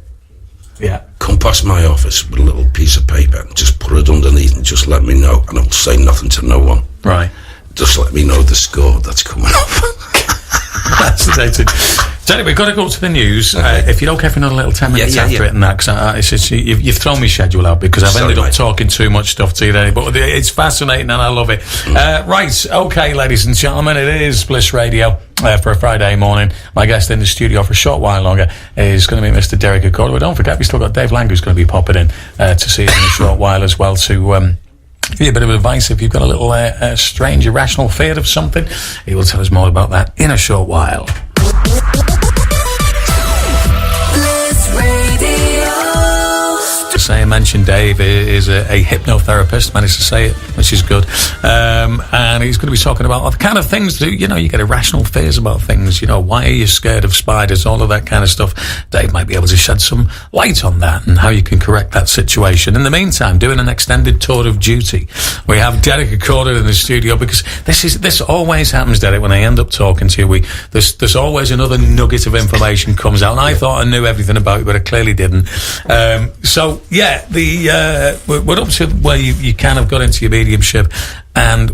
come past my office with a little piece of paper and just put it underneath and just let me know, and I will say nothing to no one. Right. Just let me know the score that's coming up. Fascinating. Jenny, we've got to go to the news. Okay. If you don't care for another little 10 minutes after it and that, because you've thrown my schedule out because I've ended up talking too much stuff to you today, but it's fascinating and I love it. Right, okay, ladies and gentlemen, it is Bliss Radio for a Friday morning. My guest in the studio for a short while longer is going to be Mr. Derek Acorah. But don't forget, we've still got Dave Lang, who's going to be popping in to see us in a short while as well to give you a bit of advice if you've got a little strange, irrational fear of something. He will tell us more about that in a short while. Bliss Radio. I mentioned Dave is a hypnotherapist, managed to say it, which is good. And he's going to be talking about the kind of things that, you know, you get irrational fears about things. You know, why are you scared of spiders? All of that kind of stuff. Dave might be able to shed some light on that and how you can correct that situation. In the meantime, doing an extended tour of duty, we have Derek Acorah in the studio because this always happens, Derek, when I end up talking to you. There's always another nugget of information comes out, and I thought I knew everything about you, but I clearly didn't. So yeah, we're up to where you kind of got into your mediumship. And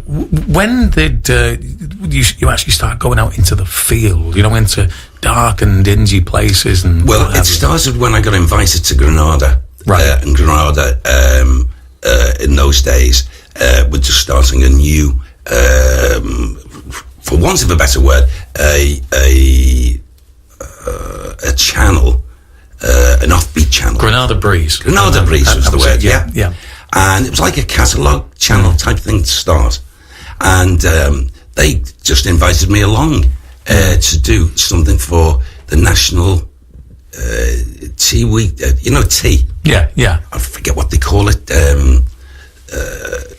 when did you actually start going out into the field, you know, into dark and dingy places? And well, it started when I got invited to Granada. Right. And Granada, in those days, we're just starting a new, for want of a better word, a channel, an offbeat channel. Granada Breeze. Granada Breeze was the word, yeah. And it was like a catalogue channel type thing to start. And they just invited me along to do something for the National Tea Week, you know, tea. Yeah. I forget what they call it,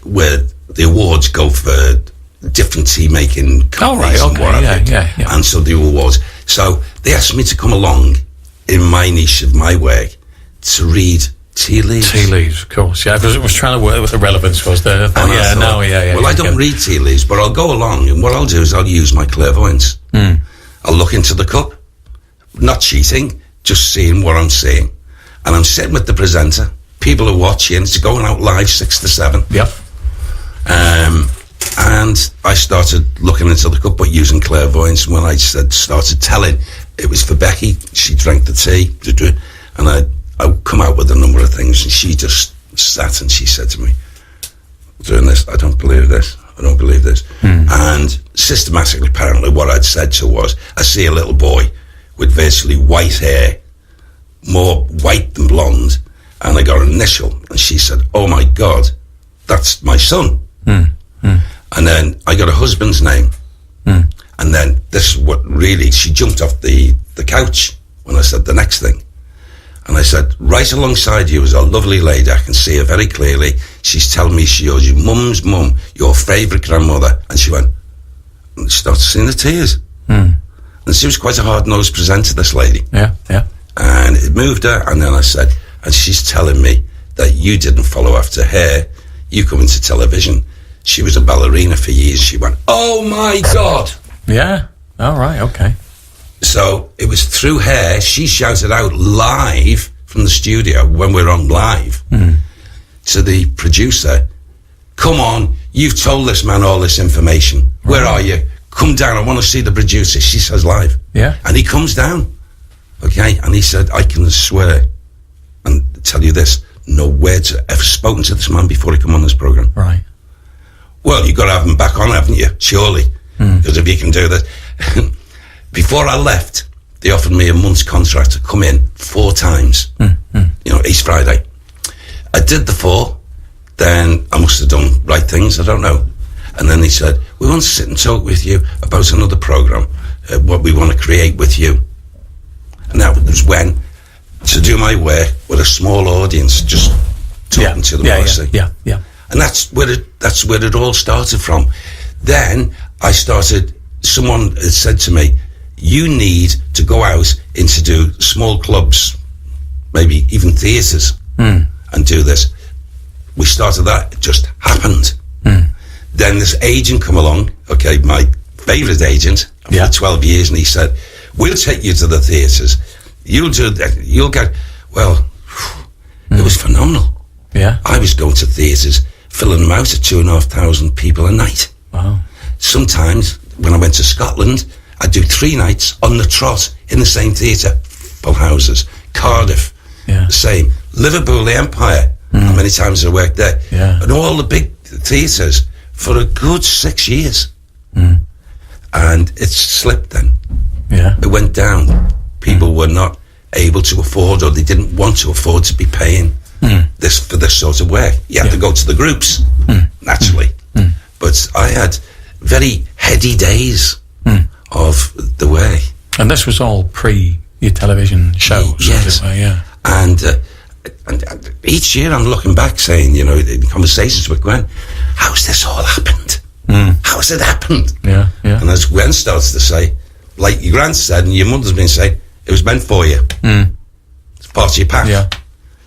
where the awards go for different tea making companies. Oh, right, okay, yeah. And so the awards. So they asked me to come along in my niche of my work to read tea leaves. Tea leaves, of course. Yeah, I was trying to work what the relevance was there. Well, I don't read tea leaves, but I'll go along, and what I'll do is I'll use my clairvoyance. I'll look into the cup, not cheating, just seeing what I'm seeing. And I'm sitting with the presenter. People are watching. It's going out live 6 to 7. Yep. And I started looking into the cup, but using clairvoyance. When I started telling, it was for Becky. She drank the tea. And I come out with a number of things, and she just sat and she said to me, doing this, I don't believe this. I don't believe this. And systematically, apparently, what I'd said to her was, I see a little boy with virtually white hair, more white than blonde, and I got an initial, and she said, oh my God, that's my son. And then I got a husband's name. And then this is what really, she jumped off the couch when I said the next thing. And I said, right alongside you is a lovely lady. I can see her very clearly. She's telling me she's your mum's mum, your favourite grandmother. And she went, and she started seeing the tears. And she was quite a hard-nosed presenter, this lady. Yeah. And it moved her. And then I said, and she's telling me that you didn't follow after her. You come into television. She was a ballerina for years. She went, oh my God. Yeah. All right. Okay. So it was through her, she shouted out live from the studio when we're on live to the producer, come on, you've told this man all this information. Where are you? Come down, I want to see the producer. She says live. Yeah. And he comes down, okay, and he said, I can swear and tell you this, no words ever spoken to this man before he come on this programme. Right. Well, you've got to have him back on, haven't you? Surely. Because if you can do that. Before I left, they offered me a month's contract to come in 4 times. You know, each Friday. I did the 4. Then I must have done right things, I don't know. And then they said, we want to sit and talk with you about another programme, what we want to create with you. And that was when, to do my work with a small audience, just talking to them. Yeah. And that's where it all started from. Then I started, someone had said to me, you need to go out into do small clubs, maybe even theatres, and do this. We started that, it just happened. Then this agent come along, okay, my favourite agent for 12 years, and he said, we'll take you to the theatres. You'll do that, you'll get, well, it was phenomenal. Yeah. I was going to theatres, filling them out at 2,500 people a night. Wow. Sometimes, when I went to Scotland, I'd do 3 nights on the trot in the same theatre. Full houses. Cardiff, the same. Liverpool, the Empire, how many times I worked there. Yeah. And all the big theatres for a good 6 years. And it slipped then. Yeah. It went down. People were not able to afford, or they didn't want to afford to be paying this for this sort of work. You had to go to the groups, naturally. But I had very heady days of the way. And this was all pre your television shows, yes. Yeah. And each year I'm looking back saying, you know, in conversations with Gwen, how's this all happened? How's it happened? Yeah. And as Gwen starts to say, like your grand said and your mother's been saying, it was meant for you. It's part of your path. Yeah.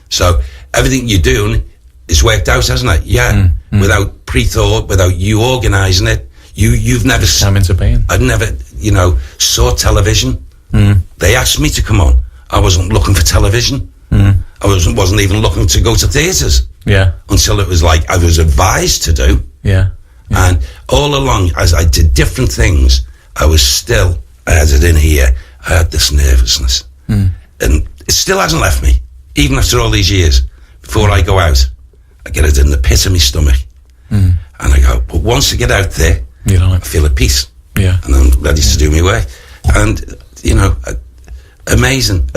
So everything you're doing is worked out, hasn't it? Yeah. Without pre-thought, without you organising it. You've never come into being. I'd never, you know, saw television. They asked me to come on. I wasn't looking for television. I wasn't even looking to go to theatres. Yeah. Until it was like I was advised to do. Yeah. And all along, as I did different things, I had it in here, I had this nervousness. And it still hasn't left me, even after all these years. Before I go out, I get it in the pit of my stomach. And I go, but once I get out there, I feel at peace. Yeah. And I'm ready to do my work. And, you know, amazing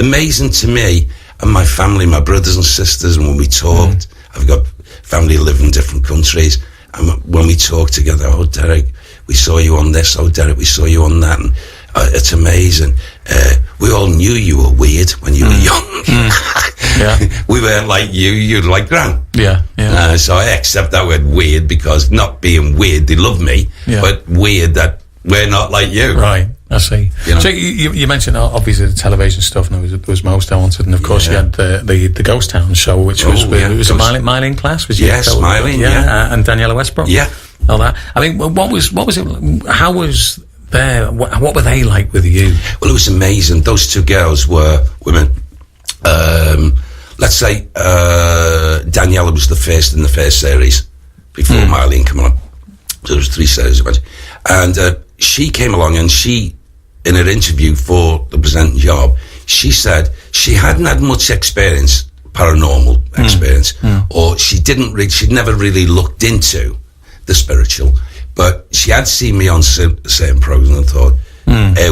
to me and my family, my brothers and sisters. And when we talked, I've got family who live in different countries. And when we talk together, oh, Derek, we saw you on this. Oh, Derek, we saw you on that. And it's amazing. We all knew you were weird when you were young. Yeah. We weren't like you. You're like Gran. Yeah. So I accept that word weird, because not being weird, they love me, but weird that we're not like you. Right. I see. You know? So you mentioned obviously the television stuff, and there was Most Haunted, and of course you had the Ghost Town show, which was it was a Marlene class, was Marlene, and Daniela Westbrook, all that. I mean, what was it? How was there? What were they like with you? Well, it was amazing. Those 2 girls were women. Let's say Daniela was the first in the first series before Marlene came on. So there was 3 series of it, and she came along, and she, in her interview for the presenting job, she said she hadn't had much experience, paranormal experience, or she'd never really looked into the spiritual, but she had seen me on certain programs and thought,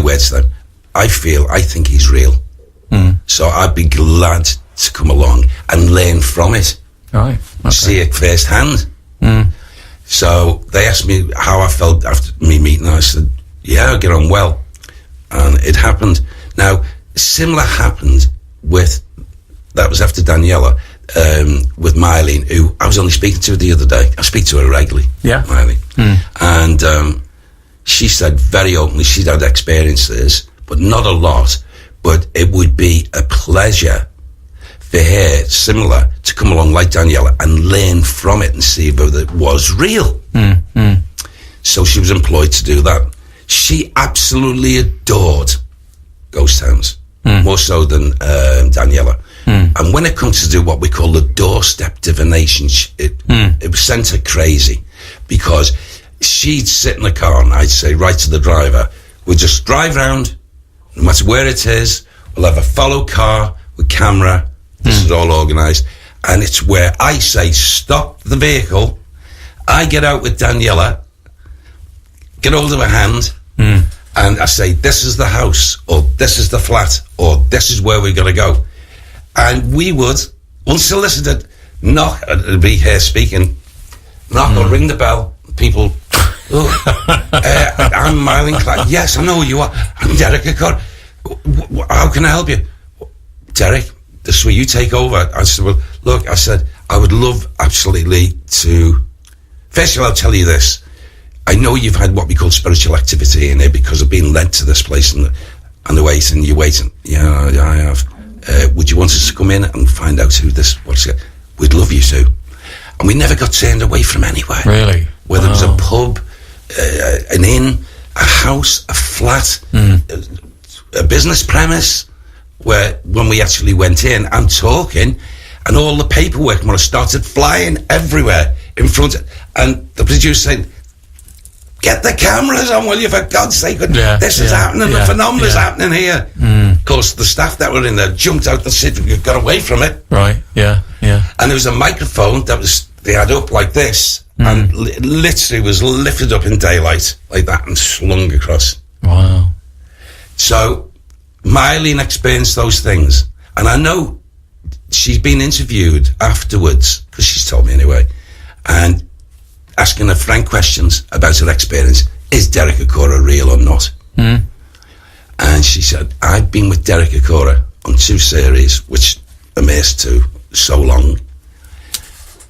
words to them, I think he's real. So I'd be glad to come along and learn from it. Right. Okay. See it firsthand. So they asked me how I felt after me meeting, and I said, yeah, I get on well. And it happened. Now, similar happened that was after Daniela, with Mylene, who I was only speaking to the other day. I speak to her regularly. Yeah. Mylene. And she said very openly she'd had experiences, but not a lot. But it would be a pleasure for her, similar, to come along like Daniela and learn from it and see whether it was real. So she was employed to do that. She absolutely adored ghost towns, more so than Daniela. And when it comes to do what we call the doorstep divination, it sent her crazy, because she'd sit in the car and I'd say right to the driver, we'll just drive round, no matter where it is, we'll have a follow car with camera. This is all organised. And it's where I say, stop the vehicle. I get out with Daniela, get hold of her hand, and I say, this is the house, or this is the flat, or this is where we're going to go. And we would, unsolicited, knock, it'd be her speaking, knock or ring the bell. People, I'm Mylene Clark. Yes, I know who you are. I'm Derek Acorah. How can I help you? Derek, this is where you take over. I said, well, look, I said, I would love absolutely to... First of all, I'll tell you this. I know you've had what we call spiritual activity in here because of being led to this place and the waiting, you're waiting. Yeah, I have. Would you want us to come in and find out who this... We'd love you to. And we never got turned away from anywhere. Really? Whether it was a pub, an inn, a house, a flat, a business premise, where when we actually went in, I'm talking, and all the paperwork would have started flying everywhere in front of, and the producer saying, get the cameras on, will you, for God's sake, this is happening, the phenomenon's happening here. Of course, the staff that were in there jumped out the seat, got away from it. Right, yeah. And there was a microphone they had up like this, and literally was lifted up in daylight, like that, and slung across. Wow. So, Mylene experienced those things, and I know she's been interviewed afterwards, because she's told me anyway, and asking her frank questions about her experience. Is Derek Acorah real or not? And she said, I've been with Derek Acorah on 2 series, which amassed to so long,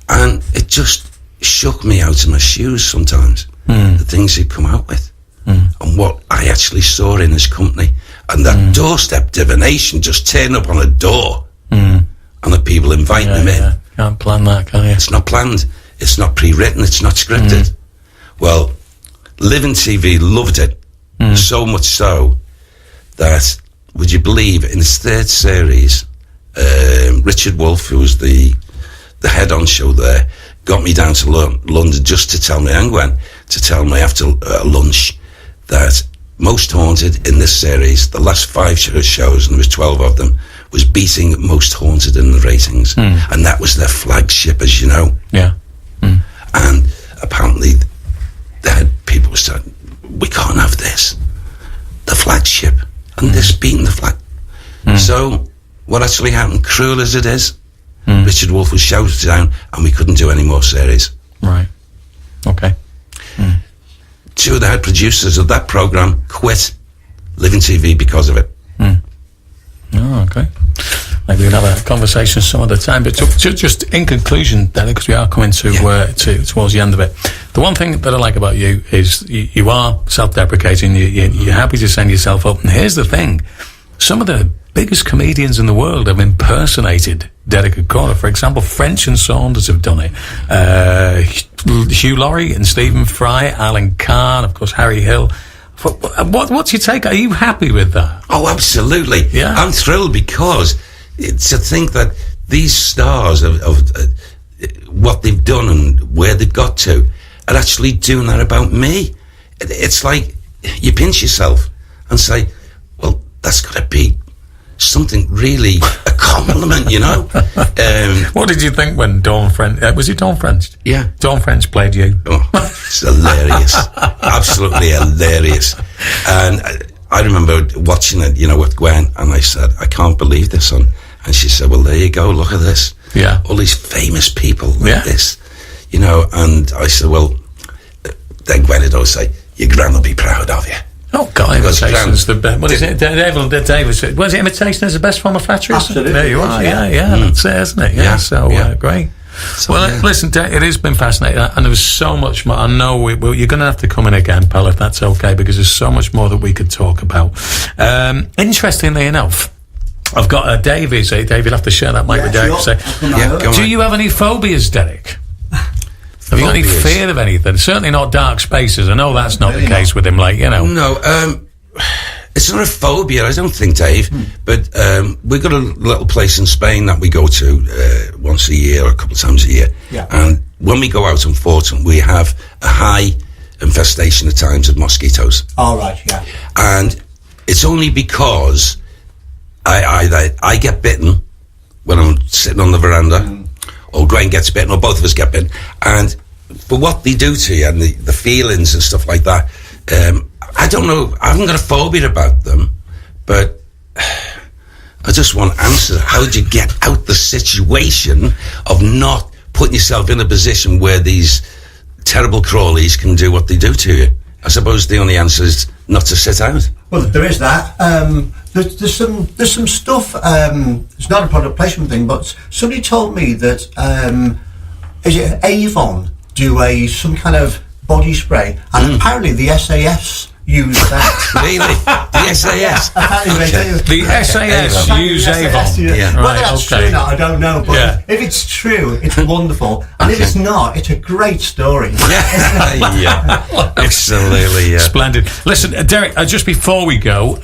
and it just shook me out of my shoes sometimes, the things he'd come out with, and what I actually saw in his company. And that doorstep divination, just turn up on a door, and the people inviting him in. Can't plan that, can you? It's not planned. It's not pre-written. It's not scripted. Well, Living TV loved it, so much so that, would you believe, in its 3rd series, Richard Wolfe, who was the head on show there, got me down to London just to tell me, to tell me after lunch that Most Haunted in this series, the last 5 shows, and there was 12 of them, was beating Most Haunted in the ratings. And that was their flagship, as you know. Yeah. And apparently they had people said, we can't have this. The flagship. And this beating the flag. So what actually happened, cruel as it is, Richard Wolfe was shouted down and we couldn't do any more series. Right. Okay. 2 of the head producers of that programme quit Living TV because of it. Oh, okay. Maybe we'll have a conversation some other time. But just in conclusion, then, because we are coming towards the end of it, the one thing that I like about you is you are self-deprecating. You're happy to send yourself up. And here's the thing: some of the biggest comedians in the world have impersonated Derek Acorah. For example, French and Saunders have done it. Hugh Laurie and Stephen Fry, Alan Carr, of course, Harry Hill. What's your take? Are you happy with that? Oh, absolutely. Yeah. I'm thrilled because to think that these stars of what they've done and where they've got to are actually doing that about me. It's like you pinch yourself and say, well, that's got to be something really a compliment, you know. What did you think when Dawn French? Was it Dawn French? Yeah, Dawn French played you. Oh, it's hilarious, absolutely hilarious. And I remember watching it, you know, with Gwen, and I said, I can't believe this, son. And she said, well, there you go, look at this. Yeah, all these famous people like this, you know. And I said, well, then Gwen would always say, your gran will be proud of you. Oh God, imitation's the best. What is it? David, was it imitation is the best form of flattery? Absolutely. There you are. Yeah, that's it, isn't it? Yeah. So great. So, listen, it has been fascinating, and there was so much more. I know you're going to have to come in again, pal, if that's okay, because there's so much more that we could talk about. Interestingly enough, I've got Dave. Dave, you'll have to share that mic with Derek. Sure. Do you have any phobias, Derek? Have you got any fear of anything? Certainly not dark spaces. I know that's not the case with him, like, you know. No, it's not a phobia, I don't think, Dave. But we've got a little place in Spain that we go to once a year or a couple of times a year. Yeah. And when we go out on Fortin, we have a high infestation at times of mosquitoes. All right, yeah. And it's only because I get bitten when I'm sitting on the veranda, or Gwen gets bitten, or both of us get bitten. And for what they do to you and the feelings and stuff like that, I don't know, I haven't got a phobia about them, but I just want answers. How did you get out the situation of not putting yourself in a position where these terrible crawlies can do what they do to you? I suppose the only answer is not to sit out. Well, there is that. There's some stuff. It's not a product placement thing, but somebody told me that is it Avon do some kind of body spray, and apparently the SAS use that. Really? The SAS? Apparently they do. The SAS use Avon. Yeah. Whether that's true or not, I don't know. But if it's true, it's wonderful. And if it's not, it's a great story. Yeah, absolutely. Yeah. Splendid. Listen, Derek, just before we go,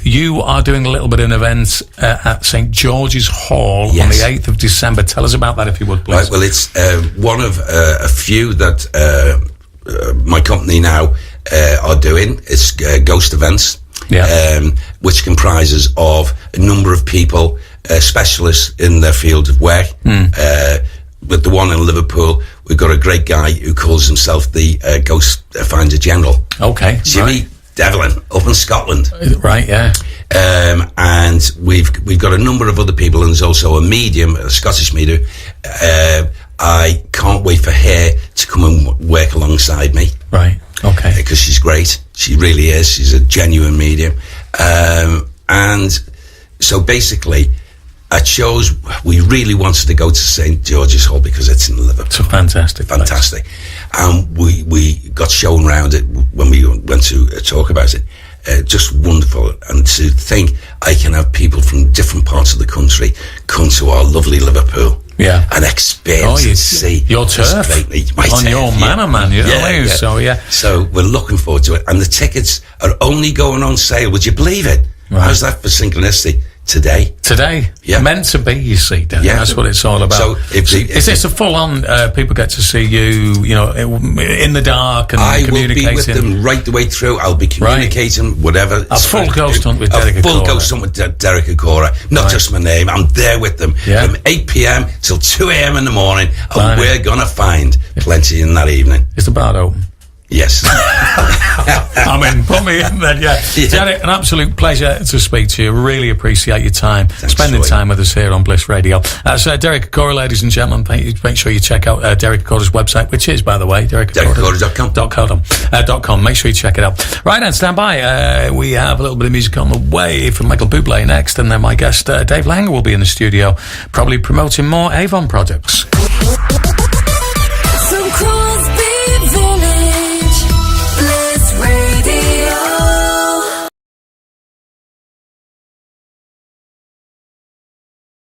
you are doing a little bit of an event at St. George's Hall on the 8th of December. Tell us about that, if you would, please. Right, well, it's one of a few that my company now are doing. It's Ghost Events, which comprises of a number of people, specialists in their field of work. With the one in Liverpool, we've got a great guy who calls himself the Ghost Finder General. Okay. Jimmy Devlin, up in Scotland. Right, yeah. And we've got a number of other people, and there's also a medium, a Scottish medium. I can't wait for her to come and work alongside me. Right. Okay. Because she's great. She really is. She's a genuine medium. And so basically, we really wanted to go to St. George's Hall because it's in Liverpool. It's a fantastic place. And we got shown around it when we went to talk about it. Just wonderful. And to think I can have people from different parts of the country come to our lovely Liverpool. Yeah. And experience and see your turf on your manor, man. You know what I mean? So we're looking forward to it. And the tickets are only going on sale. Would you believe it? Right. How's that for synchronicity? Today. Yeah. Meant to be, you see, Dan. Yeah. That's what it's all about. So is this a full-on, people get to see you, you know, in the dark and communicating? I will be with them right the way through. I'll be communicating, whatever. A full ghost hunt with Derek Acorah. A full ghost hunt with Derek Acorah. Not just my name. I'm there with them from 8 p.m. till 2 a.m. in the morning. And we're going to find plenty in that evening. Is the bar open? Yes. I mean, put me in then, Derek, an absolute pleasure to speak to you. Really appreciate your time, spending time with us here on Bliss Radio. So Derek Acorah, ladies and gentlemen, make sure you check out Derek Acorah's website, which is, by the way, DerekAcorah.com. Make sure you check it out. Right, and stand by. We have a little bit of music on the way from Michael Bublé next, and then my guest, Dave Langer, will be in the studio, probably promoting more Avon products.